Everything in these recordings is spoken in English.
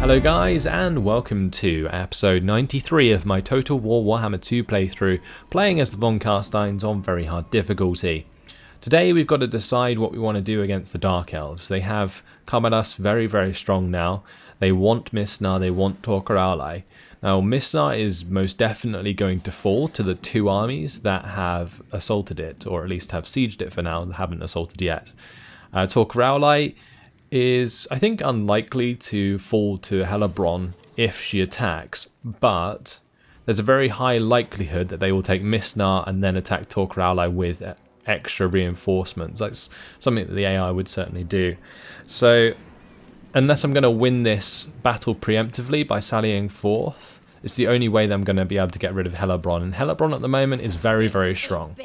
Hello guys, and welcome to episode 93 of my Total War Warhammer 2 playthrough, playing as the Von Carsteins on very hard difficulty. Today we've got to decide what we want to do against the Dark Elves. They have come at us very strong now. They want Misnar, they want Torquer Ally. Now Misnar is most definitely going to fall to the two armies that have assaulted it, or at least have sieged it for now, and haven't assaulted yet. Torquer Ally is, I think, unlikely to fall to Hellebrand if she attacks, but there's a very high likelihood that they will take Misnar and then attack Torquer Ally with extra reinforcements. That's something that the AI would certainly do. So unless I'm going to win this battle preemptively by sallying forth, it's the only way that I'm going to be able to get rid of Hellebrand, and Hellebrand at the moment is very strong.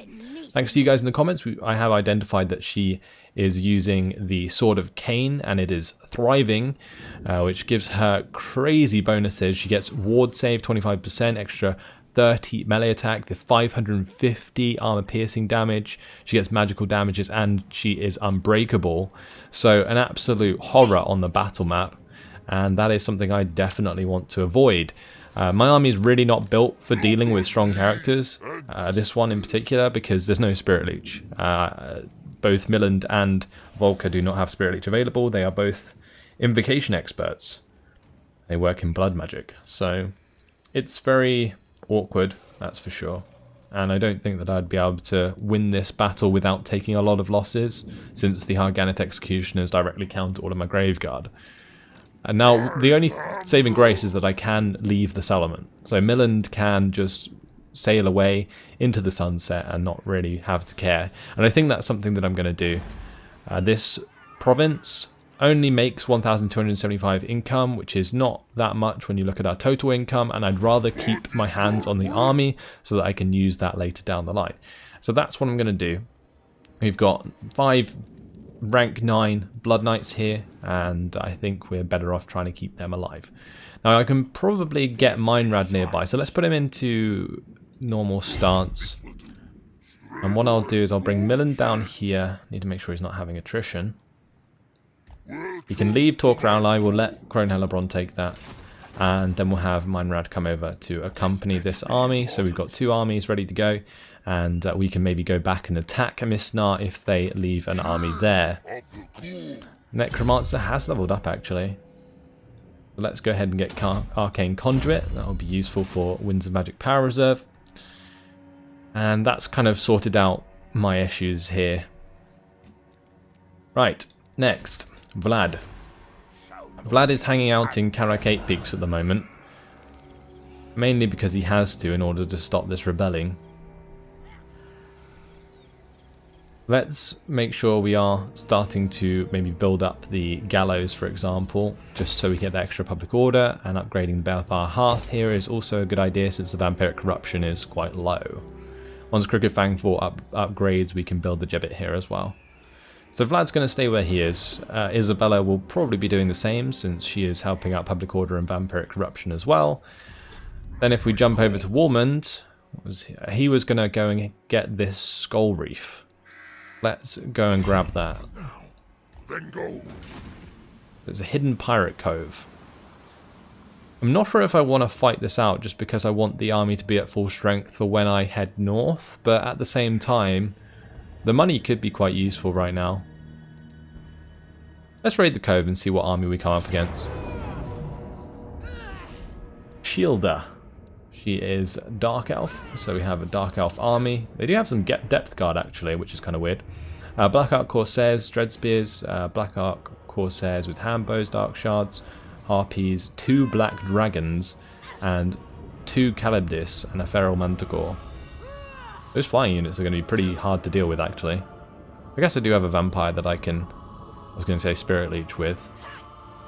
Thanks to you guys in the comments, I have identified that she is using the Sword of Cain, and it is thriving, which gives her crazy bonuses. She gets ward save 25%, extra 30 melee attack, the 550 armor piercing damage. She gets magical damages, and she is unbreakable. So an absolute horror on the battle map, and that is something I definitely want to avoid. My army is really not built for dealing with strong characters, this one in particular, because there's no Spirit Leech. Both Milland and Volker do not have Spirit Leech available. They are both invocation experts. They work in blood magic, so it's very awkward, that's for sure. And I don't think that I'd be able to win this battle without taking a lot of losses, since the Harganeth Executioners directly counter all of my Graveguard. And now the only saving grace is that I can leave the settlement. So Milland can just sail away into the sunset and not really have to care. And I think that's something that I'm going to do. This province only makes 1,275 income, which is not that much when you look at our total income, and I'd rather keep my hands on the army so that I can use that later down the line. So that's what I'm going to do. We've got 5 rank 9 Blood Knights here, and I think we're better off trying to keep them alive. Now I can probably get Meinrad nearby, so let's put him into normal stance. And what I'll do is I'll bring Milland down here. Need to make sure he's not having attrition. He can leave Torquer Ally, we'll let Crone Hellebrand take that, and then we'll have Meinrad come over to accompany this army. So we've got 2 armies ready to go, and we can maybe go back and attack Misnar if they leave an army there. Necromancer has leveled up actually. So let's go ahead and get Arcane Conduit. That will be useful for Winds of Magic Power Reserve. And that's kind of sorted out my issues here. Right, next, Vlad. Vlad is hanging out in Karak 8 Peaks at the moment, mainly because he has to in order to stop this rebelling. Let's make sure we are starting to maybe build up the gallows, for example, just so we get the extra public order, and upgrading the Balefire Hearth here is also a good idea since the Vampiric Corruption is quite low. Once Crooked Fang 4 upgrades, we can build the Gibbet here as well. So Vlad's going to stay where he is. Isabella will probably be doing the same since she is helping out Public Order and Vampiric Corruption as well. Then if we jump over to Warmond, he was going to go and get this Skull Reef. Let's go and grab that. There's a hidden pirate cove. I'm not sure if I want to fight this out just because I want the army to be at full strength for when I head north, but at the same time, the money could be quite useful right now. Let's raid the cove and see what army we come up against. Shielda. She is Dark Elf, so we have a Dark Elf army. They do have some depth guard actually, which is kind of weird. Black Ark Corsairs, Dread Spears, Black Ark Corsairs with Handbows, Dark Shards, Harpies, 2 Black Dragons, and 2 Calibdis and a Feral Manticore. Those flying units are going to be pretty hard to deal with actually. I guess I do have a Vampire that I can, I was going to say Spirit Leech with,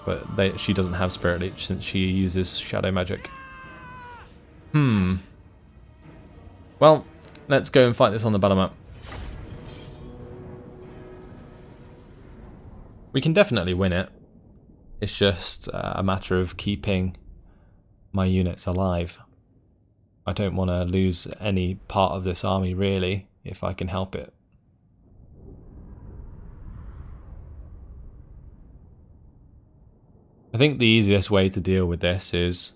but she doesn't have Spirit Leech since she uses Shadow Magic. Well, let's go and fight this on the battle map. We can definitely win it. It's just a matter of keeping my units alive. I don't want to lose any part of this army really, if I can help it. I think the easiest way to deal with this is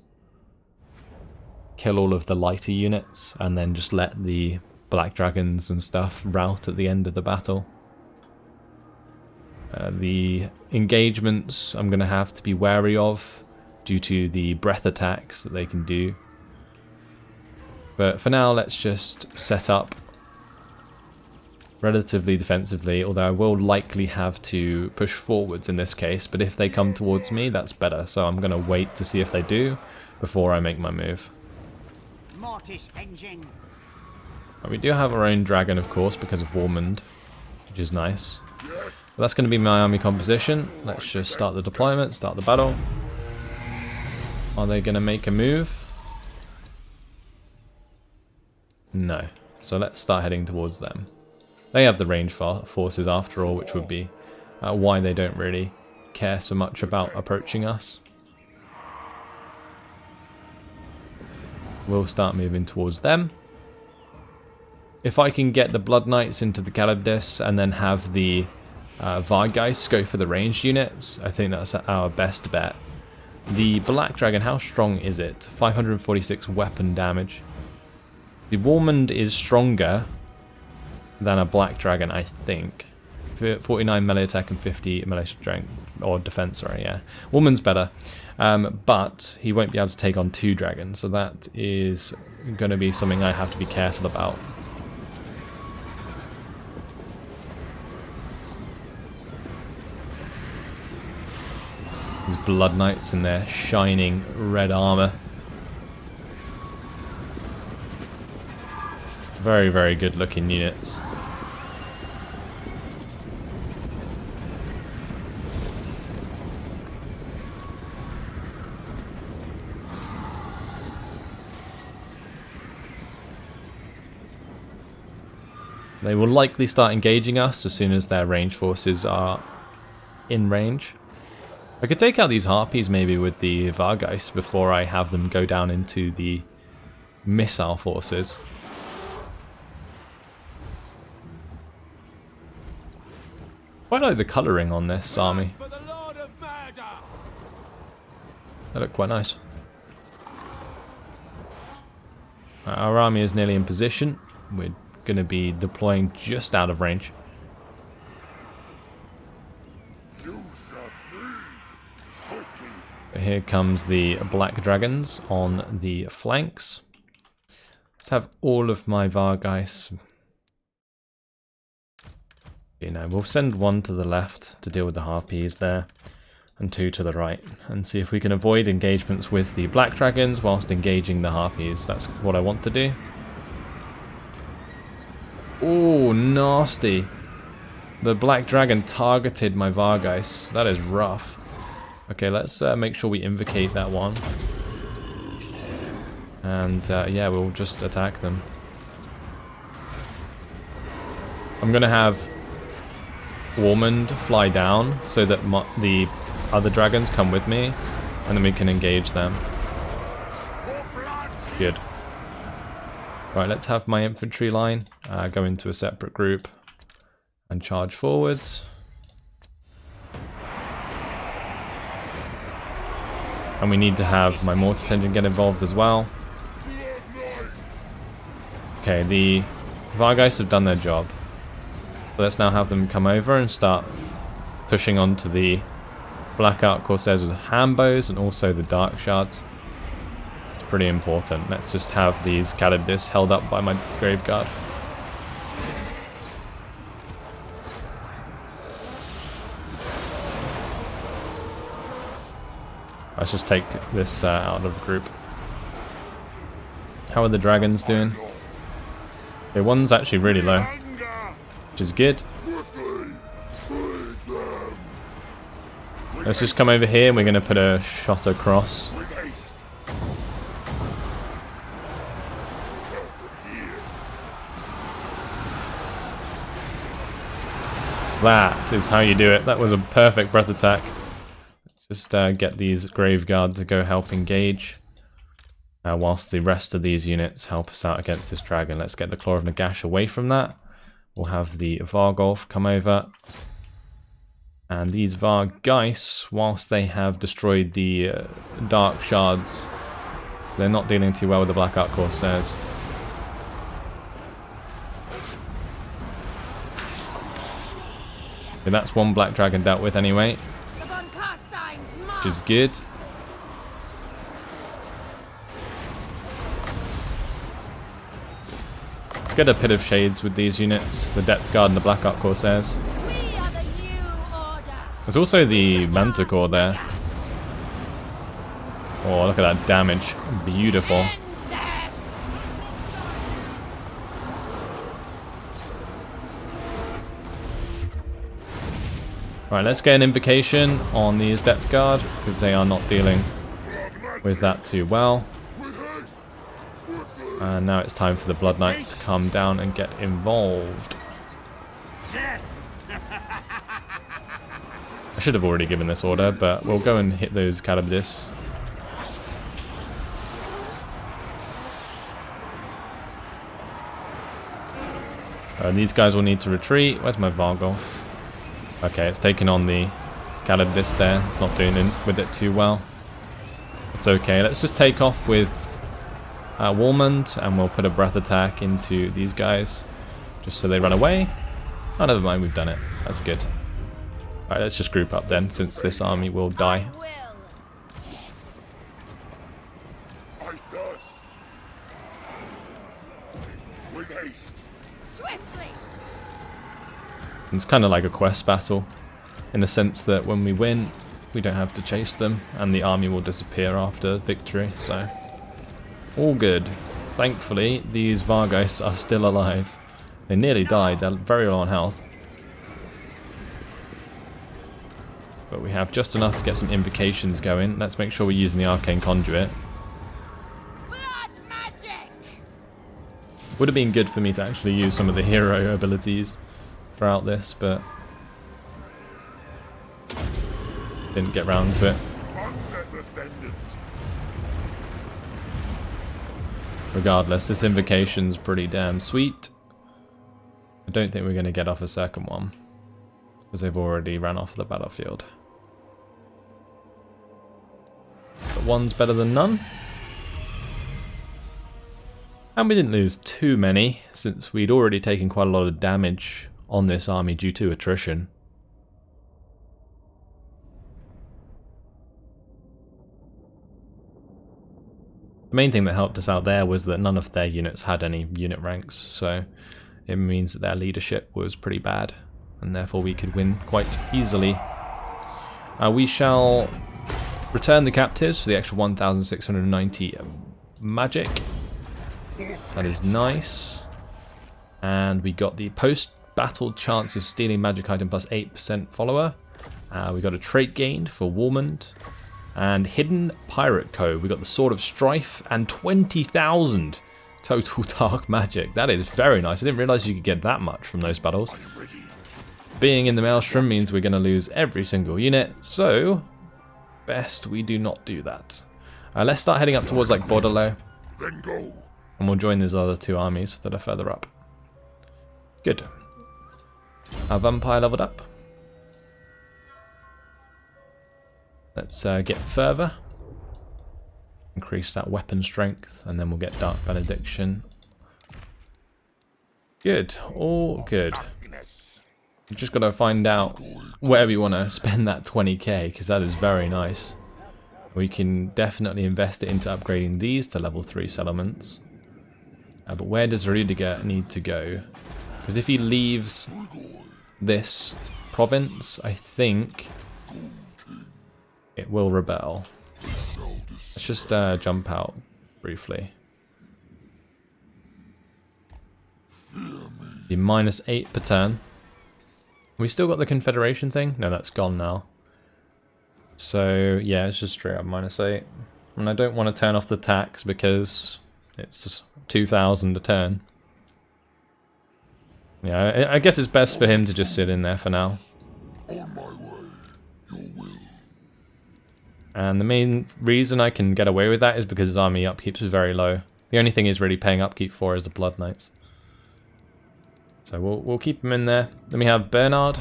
kill all of the lighter units and then just let the black dragons and stuff rout at the end of the battle. The engagements I'm going to have to be wary of due to the breath attacks that they can do. But for now, let's just set up relatively defensively, although I will likely have to push forwards in this case, but if they come towards me, that's better. So I'm going to wait to see if they do before I make my move. Mortis engine. We do have our own dragon, of course, because of Warmond, which is nice. But that's going to be my army composition. Let's just start the deployment, start the battle. Are they going to make a move? No. So let's start heading towards them. They have the range forces after all, which would be why they don't really care so much about approaching us. We'll start moving towards them. If I can get the Blood Knights into the Calibdis and then have the Vargeist go for the ranged units, I think that's our best bet. The Black Dragon, how strong is it? 546 weapon damage. The Warmond is stronger than a Black Dragon, I think. 49 melee attack and 50 melee strength, or defense, sorry, yeah. Warmond's better, but he won't be able to take on 2 dragons, so that is going to be something I have to be careful about. These Blood Knights in their shining red armor. Very, very good looking units. They will likely start engaging us as soon as their range forces are in range. I could take out these Harpies maybe with the Vargeist before I have them go down into the missile forces. Quite like the colouring on this army. They look quite nice. Our army is nearly in position. We're going to be deploying just out of range. Here comes the Black Dragons on the flanks. Let's have all of my Vargeists. You know, we'll send 1 to the left to deal with the Harpies there, and 2 to the right, and see if we can avoid engagements with the Black Dragons whilst engaging the Harpies. That's what I want to do. Oh, nasty. The Black Dragon targeted my Vargeists. That is rough. Okay, let's make sure we invocate that one. And yeah, we'll just attack them. I'm going to have Warmond fly down so that the other dragons come with me, and then we can engage them. Good. Right, let's have my infantry line go into a separate group and charge forwards. And we need to have my Mortis engine get involved as well. Okay, the Vargeists have done their job. So let's now have them come over and start pushing onto the Blackout Corsairs with handbows and also the Dark Shards. It's pretty important. Let's just have these Calibdis held up by my Graveguard. Let's just take this out of the group. How are the dragons doing? Okay, one's actually really low, which is good. Let's just come over here and we're going to put a shot across. That is how you do it. That was a perfect breath attack. Just get these Graveguard to go help engage, whilst the rest of these units help us out against this dragon. Let's get the Claw of Nagash away from that. We'll have the Vargolf come over. And these Vargeis, whilst they have destroyed the Dark Shards, they're not dealing too well with the Black Ark Corsairs. Okay, that's one Black Dragon dealt with anyway, which is good. Let's get a Pit of Shades with these units, the Depth Guard and the Black Ark Corsairs. There's also the Manticore there. Oh, look at that damage. Beautiful. Right, let's get an invocation on these Depth Guard, because they are not dealing with that too well. And now it's time for the Blood Knights to come down and get involved. I should have already given this order, but we'll go and hit those Calibdis. These guys will need to retreat. Where's my Vargolf? Okay, it's taking on the Calibdis there. It's not doing with it too well. It's okay. Let's just take off with Warmond, and we'll put a breath attack into these guys, just so they run away. Oh, never mind. We've done it. That's good. Alright, let's just group up then, since this army will die. It's kind of like a quest battle, in the sense that when we win, we don't have to chase them, and the army will disappear after victory, so all good. Thankfully, these Vargeis are still alive. They nearly died, they're very low on health. But we have just enough to get some invocations going. Let's make sure we're using the Arcane Conduit. Blood magic! Would have been good for me to actually use some of the hero abilities throughout this, but didn't get round to it. Regardless, this invocation's pretty damn sweet. I don't think we're going to get off a second one, because they've already ran off the battlefield. But one's better than none. And we didn't lose too many, since we'd already taken quite a lot of damage on this army due to attrition. The main thing that helped us out there was that none of their units had any unit ranks, so it means that their leadership was pretty bad, and therefore we could win quite easily. We shall return the captives for the extra 1,690 magic. That is nice. And we got the post-battle chance of stealing magic item plus 8% follower. We got a trait gained for Warmond. And hidden pirate code. We got the Sword of Strife and 20,000 total dark magic. That is very nice. I didn't realize you could get that much from those battles. Being in the Maelstrom means we're going to lose every single unit, so best we do not do that. Let's start heading up towards like Bordelot, and we'll join these other two armies that are further up. Good. Our vampire leveled up. Let's get further. Increase that weapon strength, and then we'll get Dark Benediction. Good, all good. We've just got to find out where we want to spend that 20k, because that is very nice. We can definitely invest it into upgrading these to level 3 settlements. But where does Rudiger need to go? Because if he leaves this province, I think it will rebel. Let's just jump out briefly. Be -8 per turn. We still got the Confederation thing? No, that's gone now. So yeah, it's just straight up -8. And I don't want to turn off the tax because it's 2,000 a turn. Yeah, I guess it's best for him to just sit in there for now. And the main reason I can get away with that is because his army upkeep is very low. The only thing he's really paying upkeep for is the Blood Knights. So we'll keep him in there. Then we have Bernard.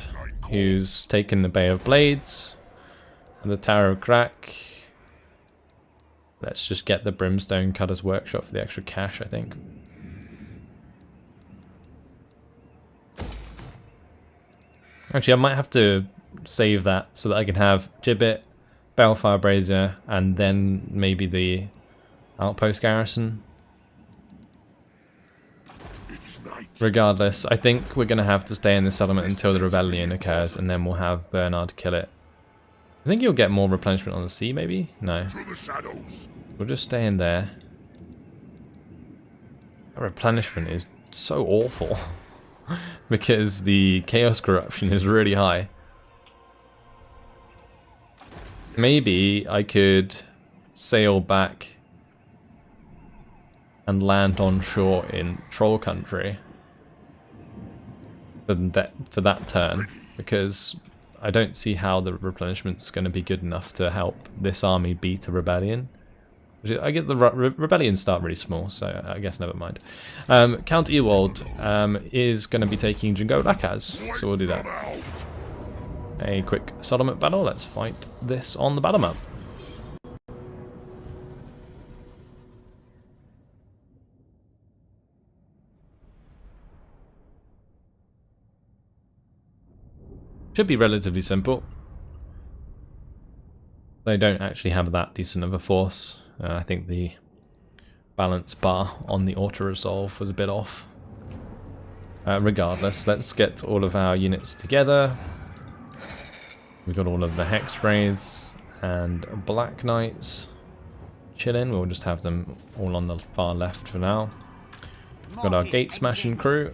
who's taken the Bay of Blades and the Tower of Crack. Let's just get the Brimstone Cutter's Workshop for the extra cash, I think. Actually, I might have to save that so that I can have Gibbet, Balefire Brazier, and then maybe the Outpost Garrison. Regardless, I think we're going to have to stay in this settlement until the rebellion occurs, and then we'll have Bernard kill it. I think you'll get more replenishment on the sea, maybe? No. We'll just stay in there. That replenishment is so awful. Because the Chaos Corruption is really high. Maybe I could sail back and land on shore in Troll Country for that turn, because I don't see how the replenishment's going to be good enough to help this army beat a rebellion. I get the rebellions start really small, so I guess never mind. Count Ewald is going to be taking Jingo Lakaz, so we'll do that. A quick settlement battle. Let's fight this on the battle map. Should be relatively simple. They don't actually have that decent of a force. I think the balance bar on the auto-resolve was a bit off. Regardless, let's get all of our units together. We've got all of the Hex Wraiths and Black Knights chilling. We'll just have them all on the far left for now. We've got our Gate Smashing crew.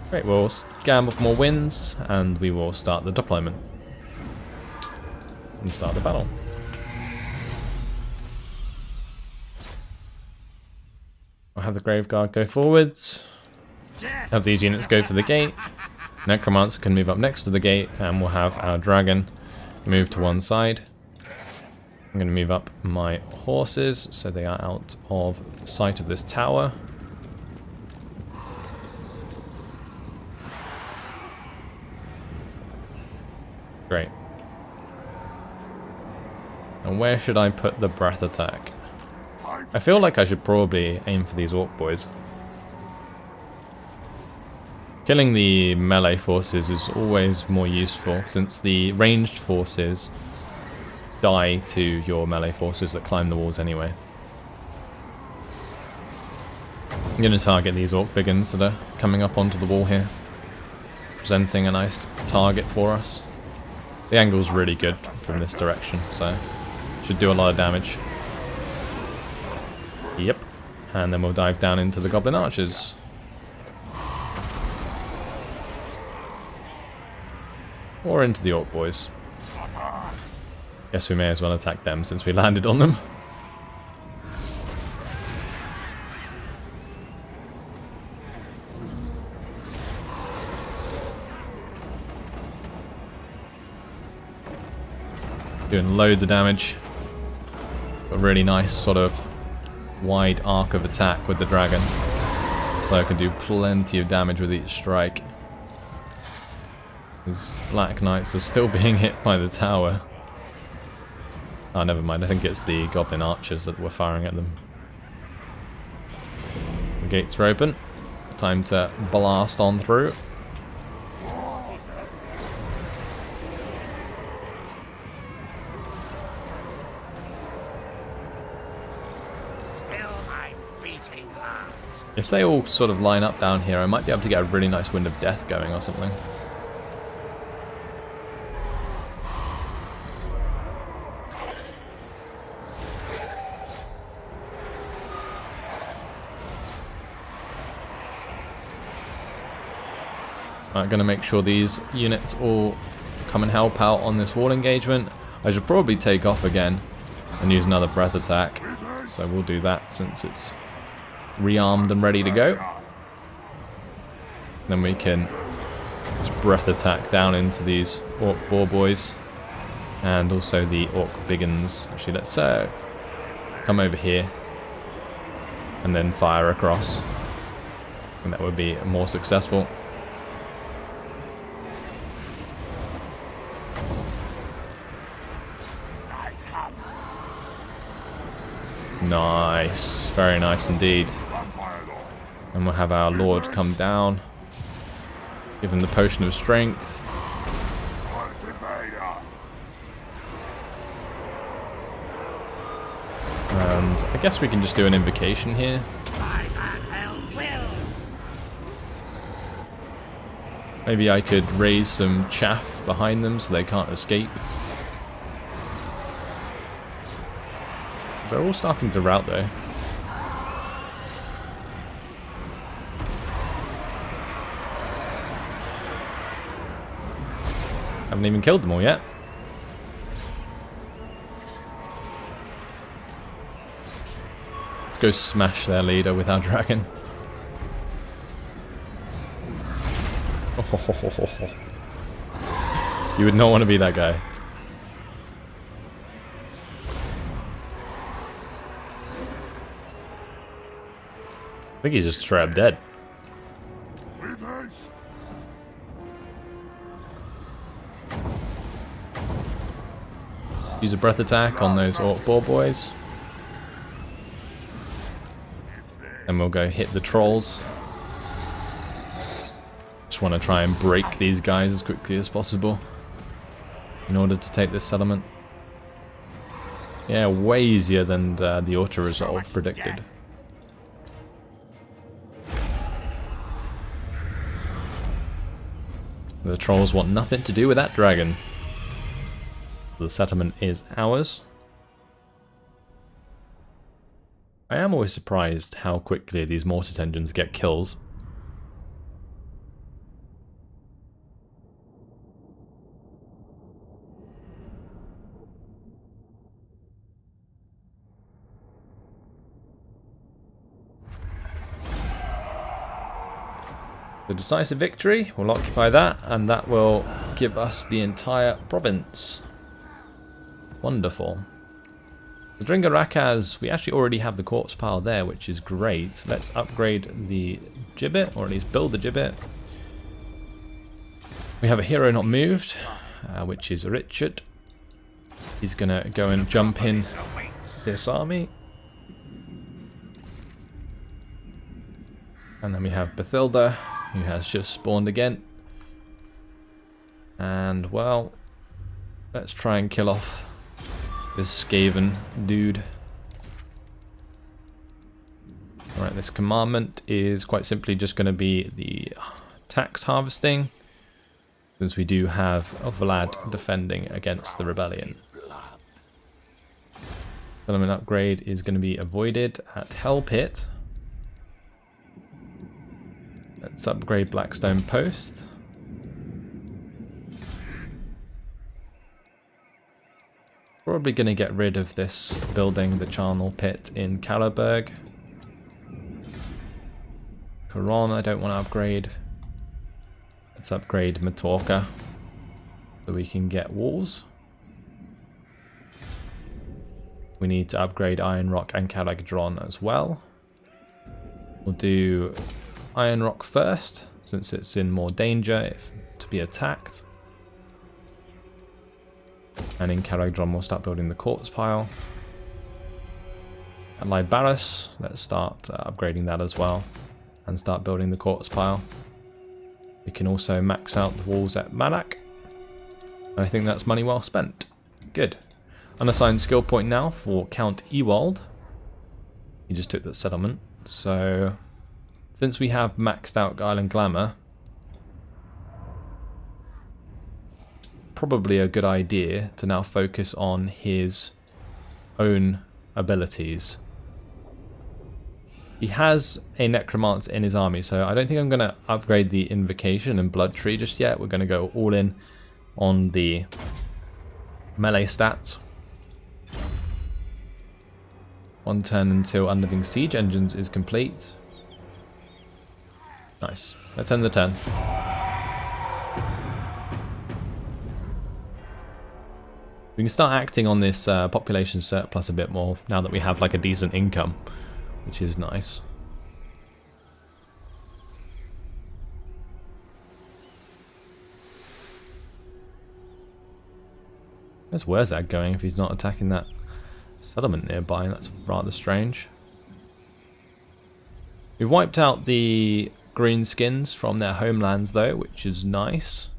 Great, we'll gamble for more wins, and we will start the deployment. And start the battle. I'll have the Graveguard go forwards. Have these units go for the gate. Necromancer can move up next to the gate, and we'll have our dragon move to one side. I'm going to move up my horses so they are out of sight of this tower. Great. And where should I put the breath attack? I feel like I should probably aim for these orc boys. Killing the melee forces is always more useful, since the ranged forces die to your melee forces that climb the walls anyway. I'm going to target these orc biggins that are coming up onto the wall here, presenting a nice target for us. The angle's really good from this direction, so should do a lot of damage. Yep. And then we'll dive down into the Goblin Archers. Or into the Orc Boys. Guess we may as well attack them since we landed on them. Doing loads of damage. A really nice sort of wide arc of attack with the dragon. So I can do plenty of damage with each strike. These Black Knights are still being hit by the tower. Oh, never mind. I think it's the Goblin Archers that were firing at them. The gates are open. Time to blast on through. If they all sort of line up down here, I might be able to get a really nice Wind of Death going or something. I'm going to make sure these units all come and help out on this wall engagement. I should probably take off again and use another breath attack. So we'll do that since it's rearmed and ready to go. Then we can just breath attack down into these orc boar boys and also the orc biggins. Actually, let's come over here and then fire across. And that would be more successful. Nice. Very nice indeed. And we'll have our Lord come down. Give him the potion of strength. And I guess we can just do an invocation here. Maybe I could raise some chaff behind them so they can't escape. They're all starting to rout though. Haven't even killed them all yet. Let's go smash their leader with our dragon. You would not want to be that guy. I think he's just straight up dead. Use a breath attack on those orc boar boys. And we'll go hit the trolls. Just want to try and break these guys as quickly as possible in order to take this settlement. Yeah, way easier than the auto-resolve predicted. The trolls want nothing to do with that dragon. The settlement is ours. I am always surprised how quickly these mortis engines get kills. The decisive victory, we'll occupy that, and that will give us the entire province. Wonderful. The Dringarakas, we actually already have the corpse pile there, which is great. Let's upgrade the gibbet, or at least build the gibbet. We have a hero not moved, which is Richard. He's going to go and jump in this army. And then we have Bathilda, who has just spawned again. And, well, let's try and kill off this Skaven dude. Alright, this commandment is quite simply just going to be the tax harvesting, since we do have Vlad defending against the rebellion. Settlement upgrade is going to be avoided at Hell Pit. Let's upgrade Blackstone Post. Probably going to get rid of this building, the Charnel Pit in Calaburg. Coron I don't want to upgrade. Let's upgrade Matorka so we can get walls. We need to upgrade Iron Rock and Caragdron as well. We'll do Iron Rock first, since it's in more danger to be attacked. And in Caragdron we'll start building the corpse pile. At Libaris, let's start upgrading that as well, and start building the corpse pile. We can also max out the walls at Malak. And I think that's money well spent. Good. Unassigned skill point now for Count Ewald. He just took the settlement. So, since we have maxed out Guile and Glamour, probably a good idea to now focus on his own abilities. He has a Necromancer in his army, so I don't think I'm going to upgrade the Invocation and Blood Tree just yet. We're going to go all in on the melee stats. One turn until Unliving Siege Engines is complete. Nice. Let's end the turn. We can start acting on this population surplus a bit more now that we have like a decent income, which is nice. Where's Wurzag going if he's not attacking that settlement nearby? That's rather strange. We've wiped out the greenskins from their homelands though, which is nice.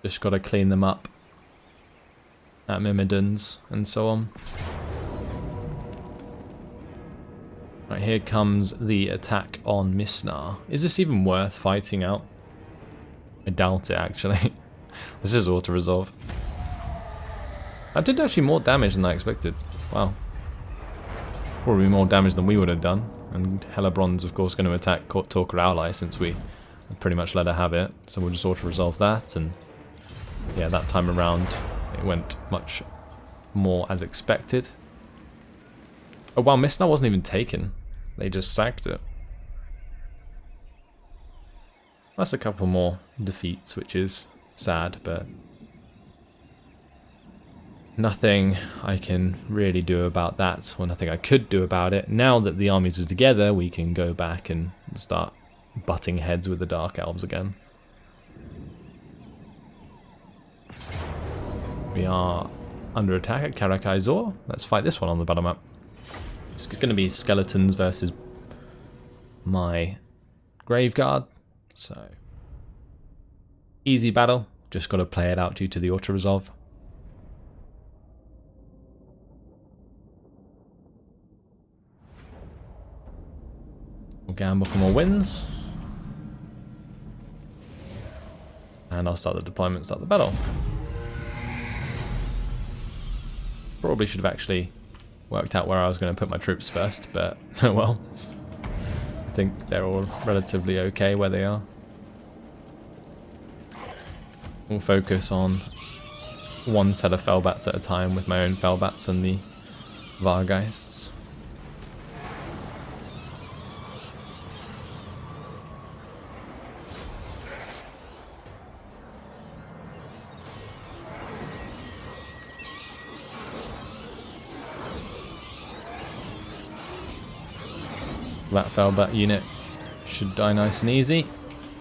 Just got to clean them up at Myrmidons and so on. Right, here comes the attack on Misnar. Is this even worth fighting out? I doubt it, actually. This is auto-resolve. That did actually more damage than I expected. Wow. Probably more damage than we would have done. And Hellebron's, of course, going to attack Talker Ally since we pretty much let her have it. So we'll just auto-resolve that. And yeah, that time around it went much more as expected. Oh wow, Misnar wasn't even taken. They just sacked it. That's a couple more defeats, which is sad, but nothing I can really do about that, or nothing I could do about it. Now that the armies are together, we can go back and start butting heads with the Dark Elves again. We are under attack at Caracayzor. Let's fight this one on the battle map. It's going to be skeletons versus my Graveguard. So, easy battle. Just got to play it out due to the auto-resolve. We'll gamble for more wins. And I'll start the deployment, start the battle. Probably should have actually worked out where I was going to put my troops first, but oh well. I think they're all relatively okay where they are. We'll focus on one set of Fellbats at a time with my own Fellbats and the Vargeists. That Fellbat unit should die nice and easy.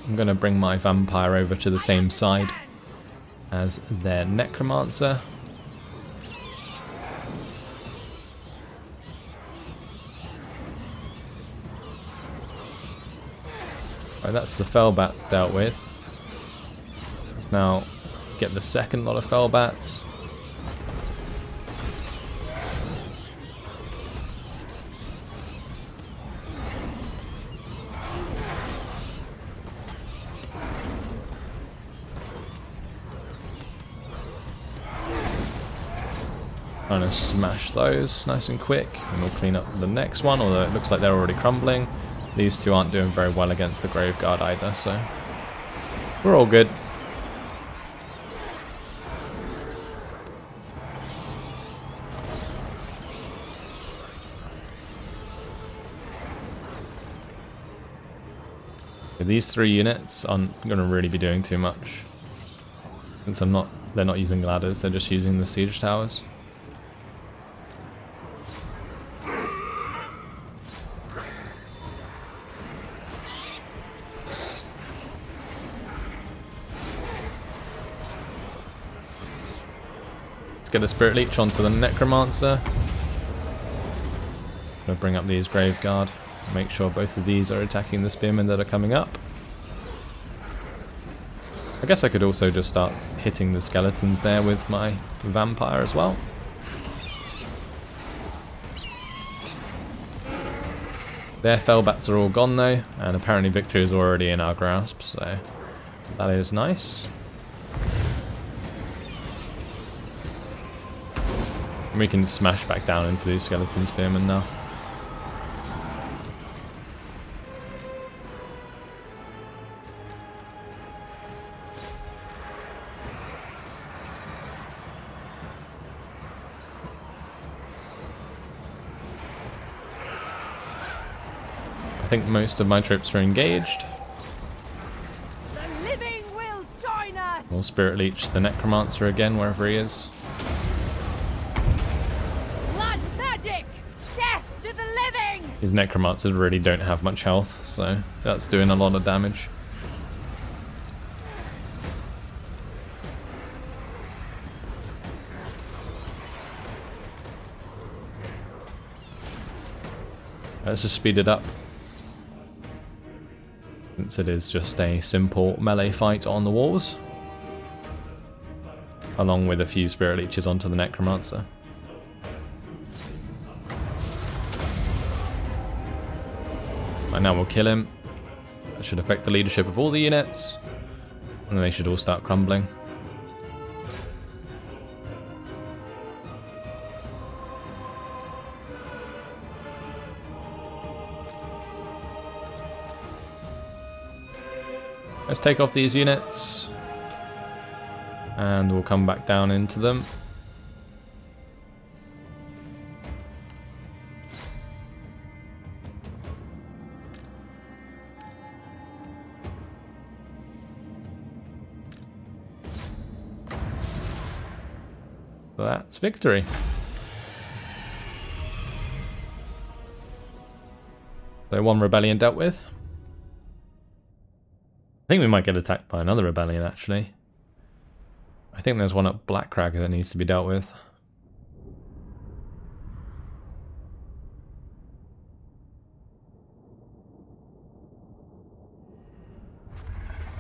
I'm going to bring my Vampire over to the same side as their Necromancer. Right, that's the Fellbats dealt with. Let's now get the second lot of Fellbats. Trying to smash those nice and quick, and we'll clean up the next one, although it looks like they're already crumbling. These two aren't doing very well against the Graveguard either, so we're all good. These three units aren't going to really be doing too much, since they're not using ladders, they're just using the siege towers. Get a Spirit Leech onto the Necromancer. Gonna bring up these Graveguard. Make sure both of these are attacking the Spearmen that are coming up. I guess I could also just start hitting the skeletons there with my Vampire as well. Their Fellbats are all gone though, and apparently victory is already in our grasp, so that is nice. We can smash back down into these skeleton spearmen now. I think most of my troops are engaged. The living will join us. We'll Spirit Leech the Necromancer again, wherever he is. Blood magic! Death to the living! His Necromancers really don't have much health, so that's doing a lot of damage. Let's just speed it up, since it is just a simple melee fight on the walls, along with a few Spirit Leeches onto the Necromancer. Right, now we'll kill him. That should affect the leadership of all the units, and then they should all start crumbling. Let's take off these units, and we'll come back down into them. That's victory. So one rebellion dealt with. I think we might get attacked by another rebellion, actually. I think there's one at Blackcrag that needs to be dealt with.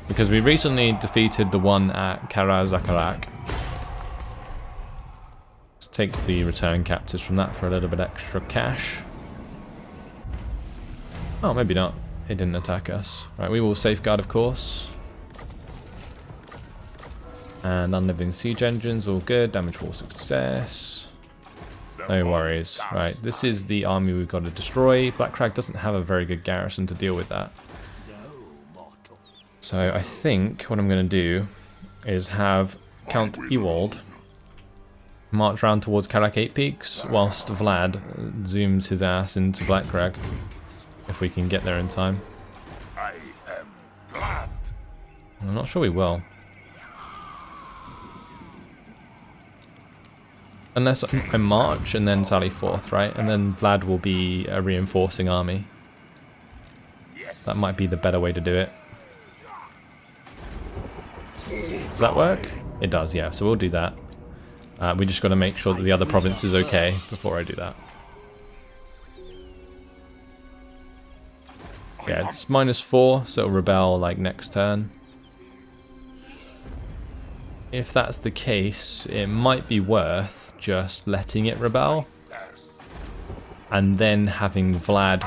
Because we recently defeated the one at Karazakarak. Let's take the return captives from that for a little bit extra cash. Oh, maybe not. He didn't attack us. Right, we will safeguard, of course. And unliving siege engines, all good. Damage wall success. No worries. Right, this is the army we've got to destroy. Blackcrag doesn't have a very good garrison to deal with that. So I think what I'm going to do is have Count Ewald march round towards Karak 8 Peaks, whilst Vlad zooms his ass into Blackcrag. If we can get there in time. I am Vlad. I'm not sure we will. Unless I march and then sally forth, right? And then Vlad will be a reinforcing army. Yes. That might be the better way to do it. Does that work? It does, yeah. So we'll do that. We just got to make sure that the other province is okay before I do that. Yeah, it's -4, so it'll rebel like next turn. If that's the case, it might be worth just letting it rebel, and then having Vlad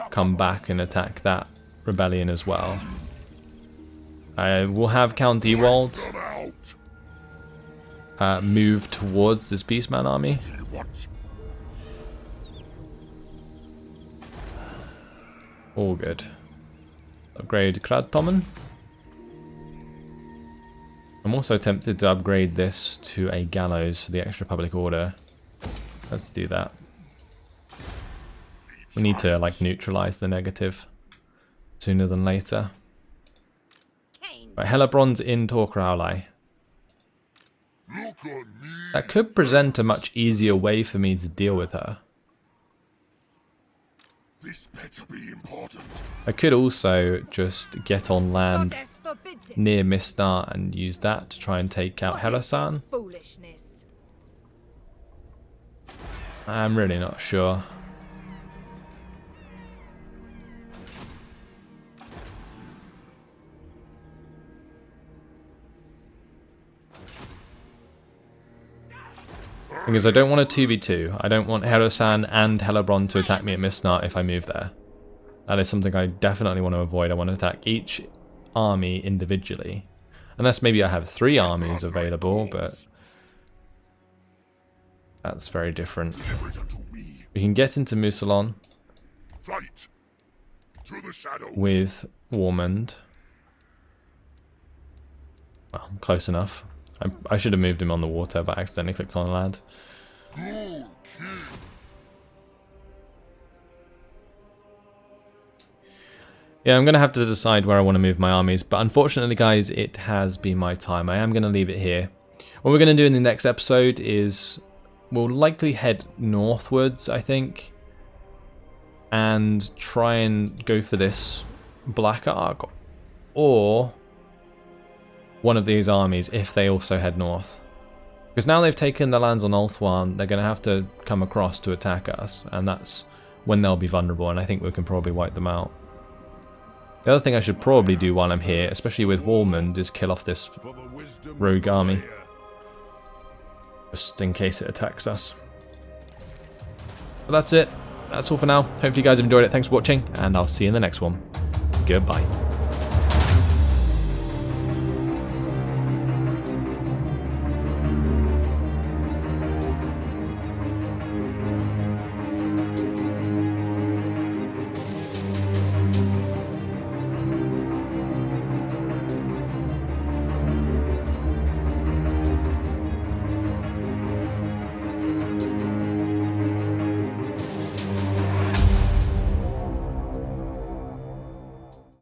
come back and attack that rebellion as well. I will have Count Ewald move towards this Beastman army. All good. Upgrade Kradtommen. I'm also tempted to upgrade this to a gallows for the extra public order. Let's do that. We need to like neutralize the negative sooner than later. Right, Hellebrand's in Torkrauli. That could present a much easier way for me to deal with her. This better be important. I could also just get on land near Mistar and use that to try and take out Helasan. I'm really not sure. Thing is, I don't want a 2v2. I don't want Helasan and Hellebrand to attack me at Misnar if I move there. That is something I definitely want to avoid. I want to attack each army individually. Unless maybe I have 3 armies available, but that's very different. We can get into Musalon with Warmond. Well, close enough. I should have moved him on the water, but I accidentally clicked on land. Yeah, I'm going to have to decide where I want to move my armies, but unfortunately, guys, it has been my time. I am going to leave it here. What we're going to do in the next episode is we'll likely head northwards, I think, and try and go for this Black Ark, or one of these armies if they also head north. Because now they've taken the lands on Ulthuan, they're going to have to come across to attack us, and that's when they'll be vulnerable, and I think we can probably wipe them out. The other thing I should probably do while I'm here, especially with Warmond, is kill off this rogue army. Just in case it attacks us. But that's it. That's all for now. Hopefully you guys have enjoyed it. Thanks for watching, and I'll see you in the next one. Goodbye.